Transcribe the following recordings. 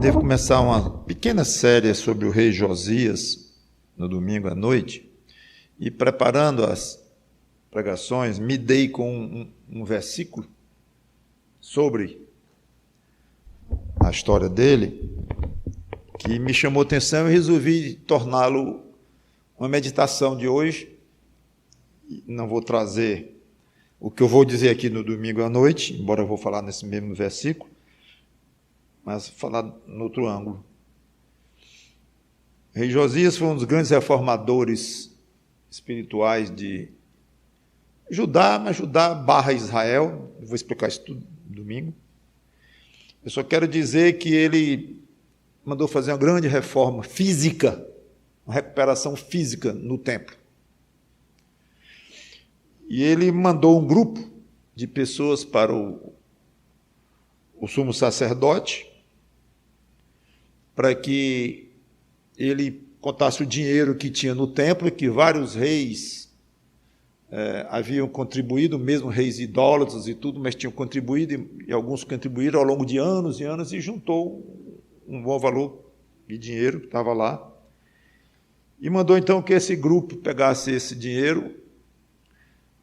Devo começar uma pequena série sobre o rei Josias no domingo à noite, e preparando as pregações, me dei com um versículo sobre a história dele, que me chamou a atenção e resolvi torná-lo uma meditação de hoje. Não vou trazer o que eu vou dizer aqui no domingo à noite, embora eu vou falar nesse mesmo versículo, mas falar no outro ângulo. O rei Josias foi um dos grandes reformadores espirituais de Judá, mas Judá barra Israel. Eu vou explicar isso tudo no domingo. Eu só quero dizer que ele mandou fazer uma grande reforma física, uma recuperação física no templo. E ele mandou um grupo de pessoas para o sumo sacerdote, para que ele contasse o dinheiro que tinha no templo, que vários reis haviam contribuído, mesmo reis idólatras e tudo, mas tinham contribuído, e alguns contribuíram ao longo de anos e anos, e juntou um bom valor de dinheiro que estava lá. E mandou então que esse grupo pegasse esse dinheiro.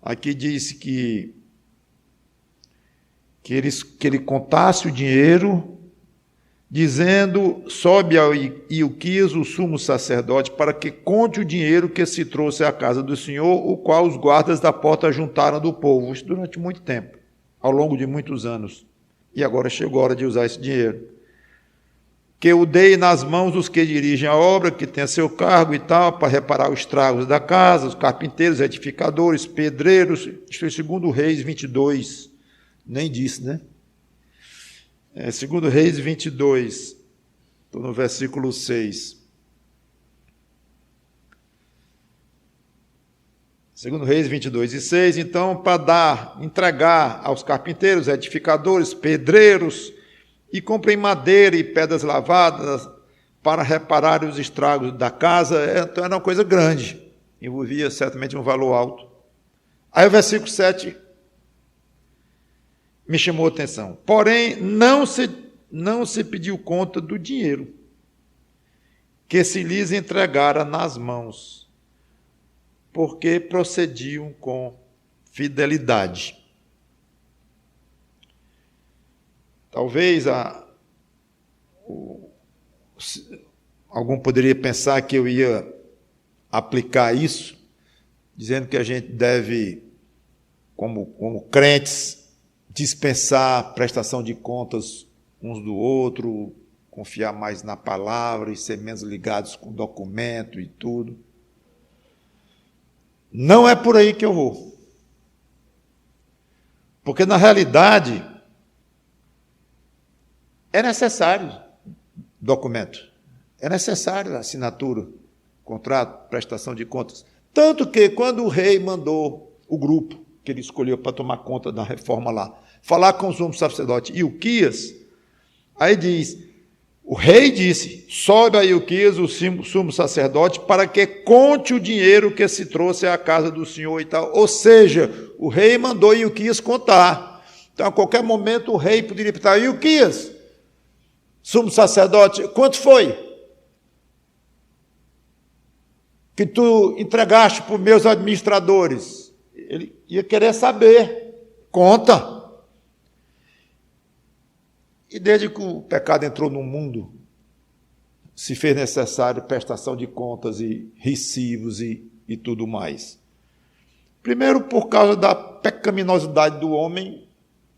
Aqui diz que ele contasse o dinheiro, dizendo: sobe ao Ilquias, o sumo sacerdote, para que conte o dinheiro que se trouxe à casa do Senhor, o qual os guardas da porta juntaram do povo. Isso durante muito tempo, ao longo de muitos anos. E agora chegou a hora de usar esse dinheiro. Que o dei nas mãos dos que dirigem a obra, que tem a seu cargo e tal, para reparar os estragos da casa, os carpinteiros, edificadores, pedreiros. Isto é 2 Reis 22. Nem disse, né? 2 Reis 22, estou no versículo 6. 2 Reis 22 e 6, então, para entregar aos carpinteiros, edificadores, pedreiros, e comprem madeira e pedras lavadas para reparar os estragos da casa. Então, era uma coisa grande, envolvia certamente um valor alto. Aí o versículo 7 me chamou a atenção. Porém, não se pediu conta do dinheiro que se lhes entregara nas mãos, porque procediam com fidelidade. Talvez algum poderia pensar que eu ia aplicar isso, dizendo que a gente deve, como crentes, dispensar a prestação de contas uns do outro, confiar mais na palavra e ser menos ligados com documento e tudo. Não é por aí que eu vou. Porque, na realidade, é necessário documento, é necessário assinatura, contrato, prestação de contas. Tanto que, quando o rei mandou o grupo que ele escolheu para tomar conta da reforma lá, falar com o sumo sacerdote Ilquias, aí diz, o rei disse: sobe a Ilquias, o sumo sacerdote, para que conte o dinheiro que se trouxe à casa do Senhor e tal. Ou seja, o rei mandou Ilquias contar. Então, a qualquer momento, o rei poderia perguntar: Ilquias, sumo sacerdote, quanto foi que tu entregaste para os meus administradores? Ele ia querer saber. Conta. E desde que o pecado entrou no mundo, se fez necessário prestação de contas e recibos e tudo mais. Primeiro, por causa da pecaminosidade do homem,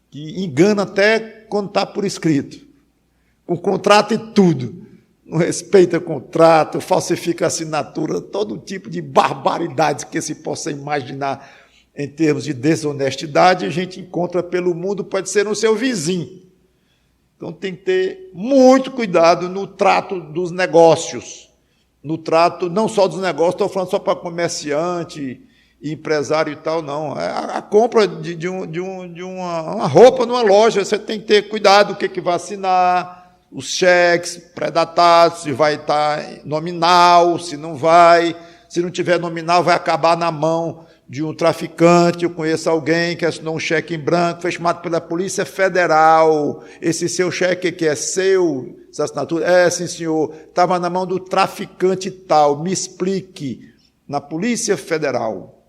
que engana até quando está por escrito, com contrato e tudo. Não respeita contrato, falsifica assinatura, todo tipo de barbaridades que se possa imaginar em termos de desonestidade, a gente encontra pelo mundo, pode ser no seu vizinho. Então tem que ter muito cuidado no trato dos negócios, no trato não só dos negócios, estou falando só para comerciante, empresário e tal, não. A compra de uma roupa numa loja, você tem que ter cuidado o que vai assinar, os cheques pré-datados, se vai estar nominal, se não vai. Se não tiver nominal, vai acabar na mão de um traficante. Eu conheço alguém que assinou um cheque em branco, foi chamado pela Polícia Federal. Esse seu cheque que é seu, essa assinatura? É, sim, senhor. Estava na mão do traficante tal. Me explique. Na Polícia Federal.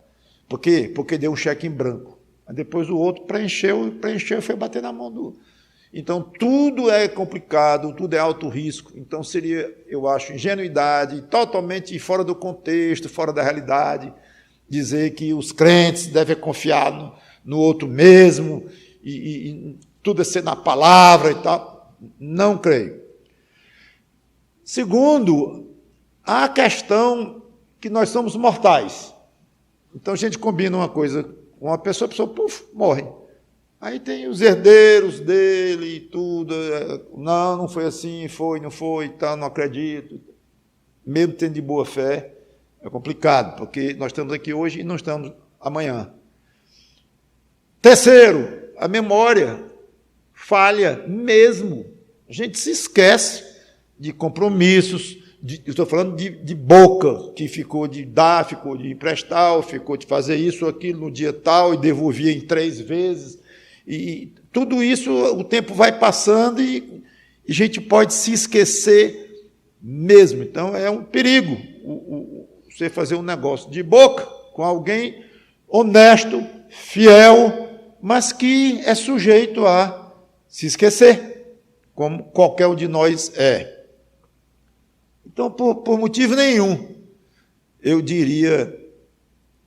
Por quê? Porque deu um cheque em branco. Aí depois o outro preencheu e foi bater na mão do... Então, tudo é complicado, tudo é alto risco. Então, seria, eu acho, ingenuidade, totalmente fora do contexto, fora da realidade, dizer que os crentes devem confiar no outro mesmo, e tudo é ser na palavra e tal. Não creio. Segundo, a questão que nós somos mortais. Então, a gente combina uma coisa com uma pessoa, a pessoa, puf, morre. Aí tem os herdeiros dele e tudo. Não foi assim, não foi, tá, não acredito. Mesmo tendo de boa fé, é complicado, porque nós estamos aqui hoje e não estamos amanhã. Terceiro, a memória falha mesmo. A gente se esquece de compromissos, eu estou falando de boca, que ficou de dar, ficou de emprestar, ficou de fazer isso ou aquilo no dia tal e devolvia em 3 vezes. E tudo isso, o tempo vai passando e a gente pode se esquecer mesmo. Então, é um perigo você fazer um negócio de boca com alguém honesto, fiel, mas que é sujeito a se esquecer, como qualquer um de nós é. Então, por motivo nenhum, eu diria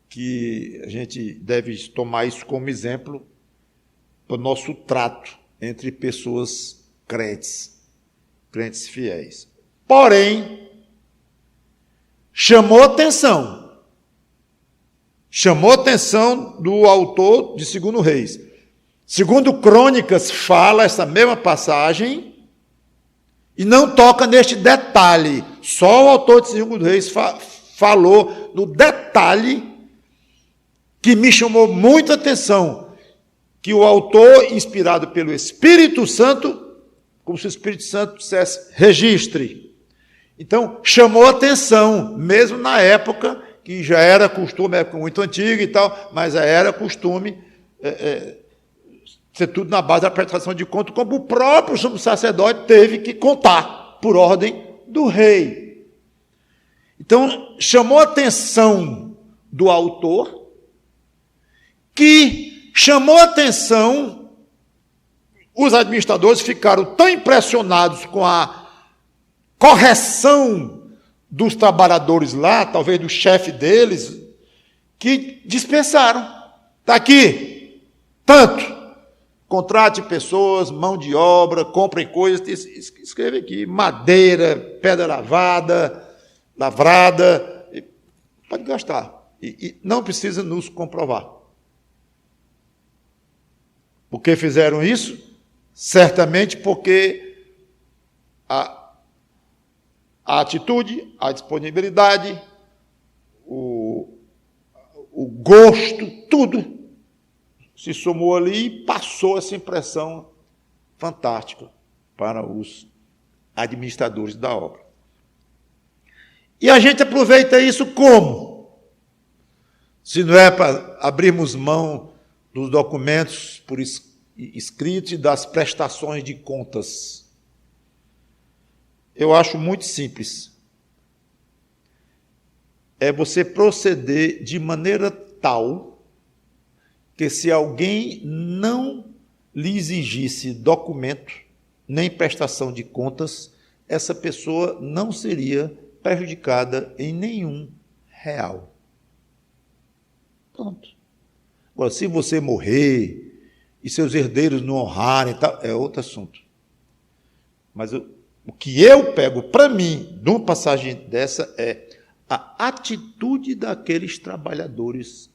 que a gente deve tomar isso como exemplo para o nosso trato entre pessoas crentes fiéis. Porém, chamou atenção do autor de 2 Reis. 2 Crônicas fala essa mesma passagem e não toca neste detalhe. Só o autor de 2 Reis falou no detalhe que me chamou muita atenção, que o autor, inspirado pelo Espírito Santo, como se o Espírito Santo dissesse, registre. Então, chamou atenção, mesmo na época, que já era costume, época muito antiga e tal, mas já era costume ser tudo na base da prestação de contas, como o próprio sumo sacerdote teve que contar, por ordem do rei. Então, chamou atenção do autor, que chamou a atenção, os administradores ficaram tão impressionados com a correção dos trabalhadores lá, talvez do chefe deles, que dispensaram. Está aqui, tanto, contrate pessoas, mão de obra, comprem coisas, escreve aqui, madeira, pedra lavrada, pode gastar. E não precisa nos comprovar. Por que fizeram isso? Certamente porque a atitude, a disponibilidade, o gosto, tudo se somou ali e passou essa impressão fantástica para os administradores da obra. E a gente aproveita isso como? Se não é para abrirmos mão dos documentos por escrito e das prestações de contas. Eu acho muito simples. É você proceder de maneira tal que, se alguém não lhe exigisse documento, nem prestação de contas, essa pessoa não seria prejudicada em nenhum real. Pronto. Agora, se você morrer e seus herdeiros não honrarem, é outro assunto. Mas o que eu pego para mim, numa passagem dessa, é a atitude daqueles trabalhadores.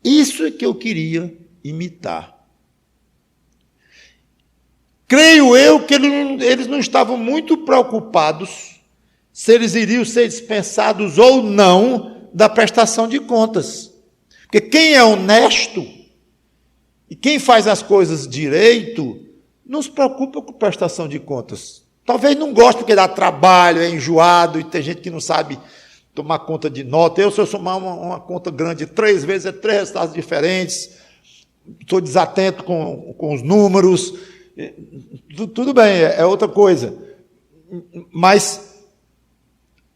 Isso é que eu queria imitar. Creio eu que eles não estavam muito preocupados se eles iriam ser dispensados ou não da prestação de contas. Porque quem é honesto e quem faz as coisas direito não se preocupa com prestação de contas. Talvez não goste porque dá trabalho, é enjoado e tem gente que não sabe tomar conta de nota. Se eu somar uma conta grande 3 vezes, é 3 resultados diferentes, estou desatento com os números, tudo bem, é outra coisa. Mas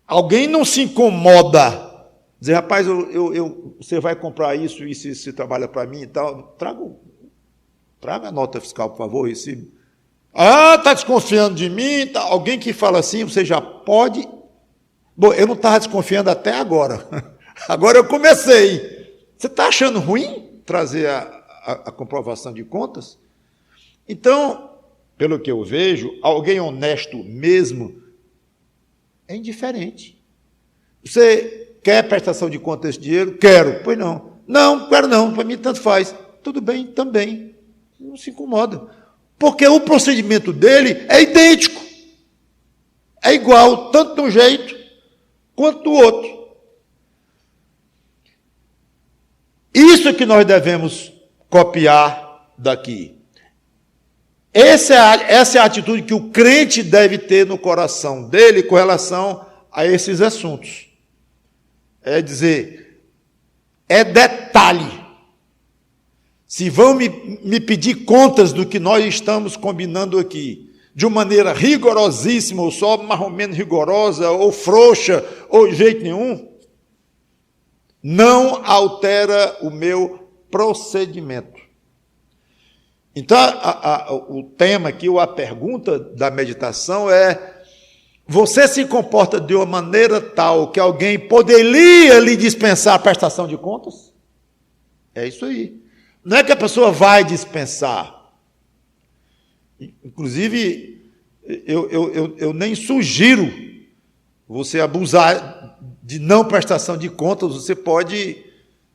alguém não se incomoda, dizer, rapaz, você vai comprar isso, você trabalha para mim e tal, traga a nota fiscal, por favor, recibo. Está desconfiando de mim? Tá. Alguém que fala assim, você já pode... Bom, eu não estava desconfiando até agora. Agora eu comecei. Você está achando ruim trazer a comprovação de contas? Então, pelo que eu vejo, alguém honesto mesmo é indiferente. Você quer prestação de conta desse dinheiro? Quero. Pois não. Não, quero não. Para mim tanto faz. Tudo bem, também. Não se incomoda. Porque o procedimento dele é idêntico. É igual, tanto de um jeito quanto do outro. Isso é que nós devemos copiar daqui. Essa é a atitude que o crente deve ter no coração dele com relação a esses assuntos. É dizer, é detalhe. Se vão me pedir contas do que nós estamos combinando aqui, de uma maneira rigorosíssima, ou só mais ou menos rigorosa, ou frouxa, ou de jeito nenhum, não altera o meu procedimento. Então, o tema aqui, ou a pergunta da meditação é: você se comporta de uma maneira tal que alguém poderia lhe dispensar a prestação de contas? É isso aí. Não é que a pessoa vai dispensar. Inclusive, eu nem sugiro você abusar de não prestação de contas, você pode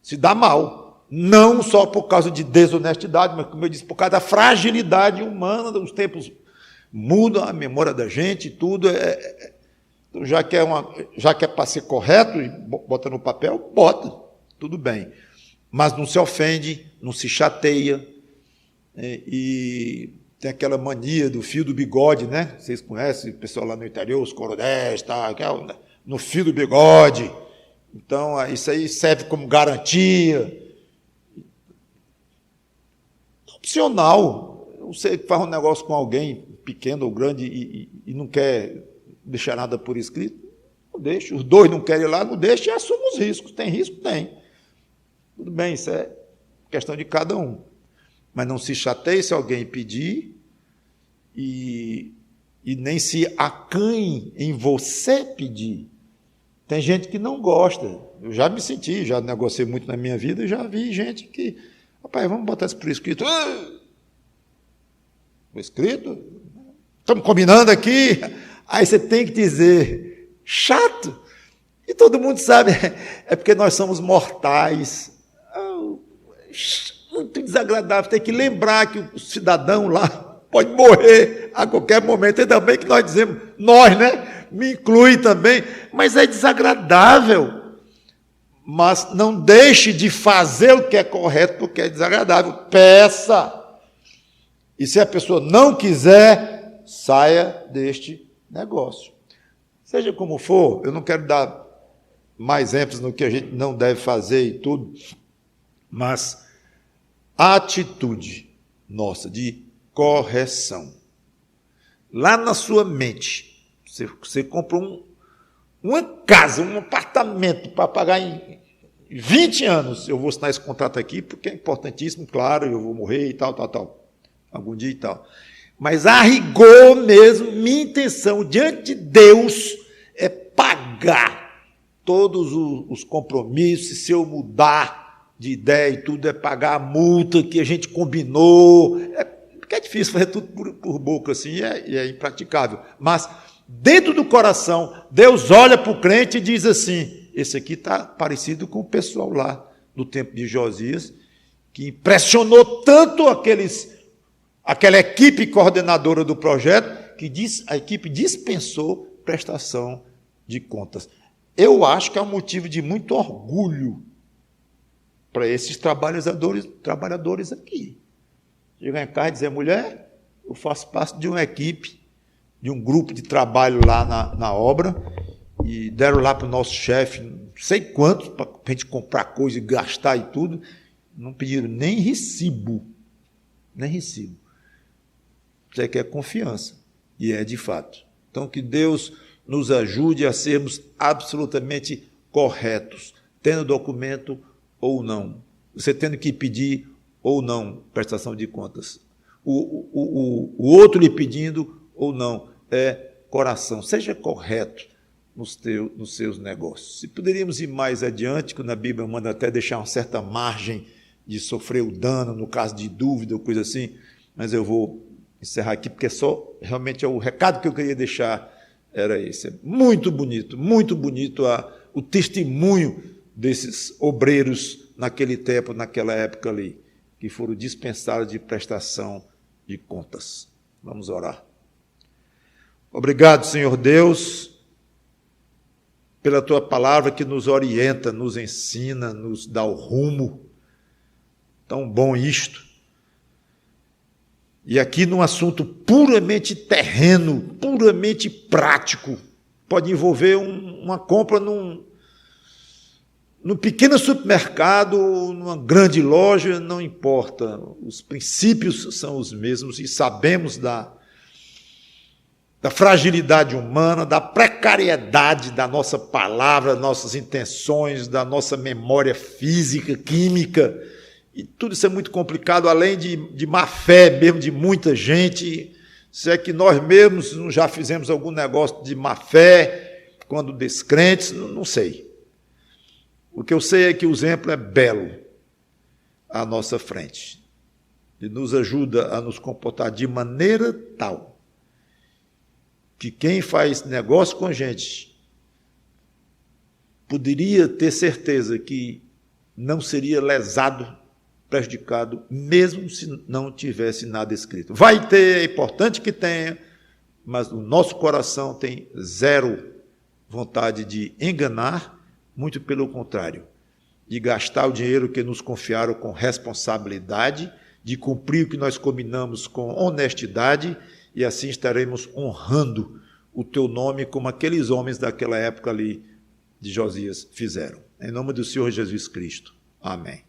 se dar mal. Não só por causa de desonestidade, mas, como eu disse, por causa da fragilidade humana, os tempos mudam, a memória da gente, tudo. Então, já que é para ser correto, bota no papel, bota, tudo bem. Mas não se ofende, não se chateia, e tem aquela mania do fio do bigode, né? Vocês conhecem o pessoal lá no interior, os coronéis, tá? No fio do bigode. Então, isso aí serve como garantia. Opcional. Você faz um negócio com alguém, pequeno ou grande, e não quer deixar nada por escrito, não deixa. Os dois não querem ir lá, não deixa e assume os riscos. Tem risco? Tem. Tudo bem, isso é questão de cada um. Mas não se chateie se alguém pedir e nem se acanhe em você pedir. Tem gente que não gosta. Eu já me senti, já negociei muito na minha vida, já vi gente que, rapaz, vamos botar isso por escrito. Por escrito? Estamos combinando aqui. Aí você tem que dizer, chato. E todo mundo sabe, é porque nós somos mortais. Muito desagradável, tem que lembrar que o cidadão lá pode morrer a qualquer momento, ainda bem que nós dizemos, nós, né? Me inclui também, mas é desagradável. Mas não deixe de fazer o que é correto, porque é desagradável. Peça. E se a pessoa não quiser, saia deste negócio. Seja como for, eu não quero dar mais ênfase no que a gente não deve fazer e tudo, mas a atitude nossa de correção. Lá na sua mente, você comprou uma casa, um apartamento para pagar em 20 anos. Eu vou assinar esse contrato aqui porque é importantíssimo, claro, eu vou morrer e tal, algum dia e tal. Mas a rigor mesmo, minha intenção diante de Deus é pagar todos os compromissos. Se eu mudar de ideia e tudo, é pagar a multa que a gente combinou. Porque é difícil fazer tudo por boca assim, e é impraticável. Mas, dentro do coração, Deus olha para o crente e diz assim: esse aqui está parecido com o pessoal lá do tempo de Josias, que impressionou tanto aquela equipe coordenadora do projeto, que a equipe dispensou prestação de contas. Eu acho que é um motivo de muito orgulho para esses trabalhadores aqui. Chegar em casa e dizer: mulher, eu faço parte de uma equipe, de um grupo de trabalho lá na obra, e deram lá para o nosso chefe, não sei quantos, para a gente comprar coisa e gastar e tudo, não pediram nem recibo. Nem recibo. Isso aí que é confiança, e é de fato. Então, Então, que Deus nos ajude a sermos absolutamente corretos, tendo documento ou não, você tendo que pedir ou não prestação de contas, o outro lhe pedindo ou não, coração. Seja correto nos seus negócios. Se poderíamos ir mais adiante, quando a Bíblia manda até deixar uma certa margem de sofrer o dano, no caso de dúvida ou coisa assim, mas eu vou encerrar aqui, porque realmente o recado que eu queria deixar era esse. É muito bonito o testemunho desses obreiros naquele tempo, naquela época ali, que foram dispensados de prestação de contas. Vamos orar. Obrigado, Senhor Deus, pela Tua palavra que nos orienta, nos ensina, nos dá o rumo. Tão bom isto. E aqui num assunto puramente terreno, puramente prático, pode envolver uma compra num pequeno supermercado, numa grande loja, não importa. Os princípios são os mesmos e sabemos da fragilidade humana, da precariedade da nossa palavra, das nossas intenções, da nossa memória física, química. E tudo isso é muito complicado, além de má fé mesmo de muita gente. Se é que nós mesmos já fizemos algum negócio de má fé, quando descrentes, não sei. O que eu sei é que o exemplo é belo à nossa frente. E nos ajuda a nos comportar de maneira tal que quem faz negócio com a gente poderia ter certeza que não seria lesado, prejudicado, mesmo se não tivesse nada escrito. Vai ter, é importante que tenha, mas o nosso coração tem zero vontade de enganar, muito pelo contrário, de gastar o dinheiro que nos confiaram com responsabilidade, de cumprir o que nós combinamos com honestidade, e assim estaremos honrando o teu nome como aqueles homens daquela época ali de Josias fizeram. Em nome do Senhor Jesus Cristo. Amém.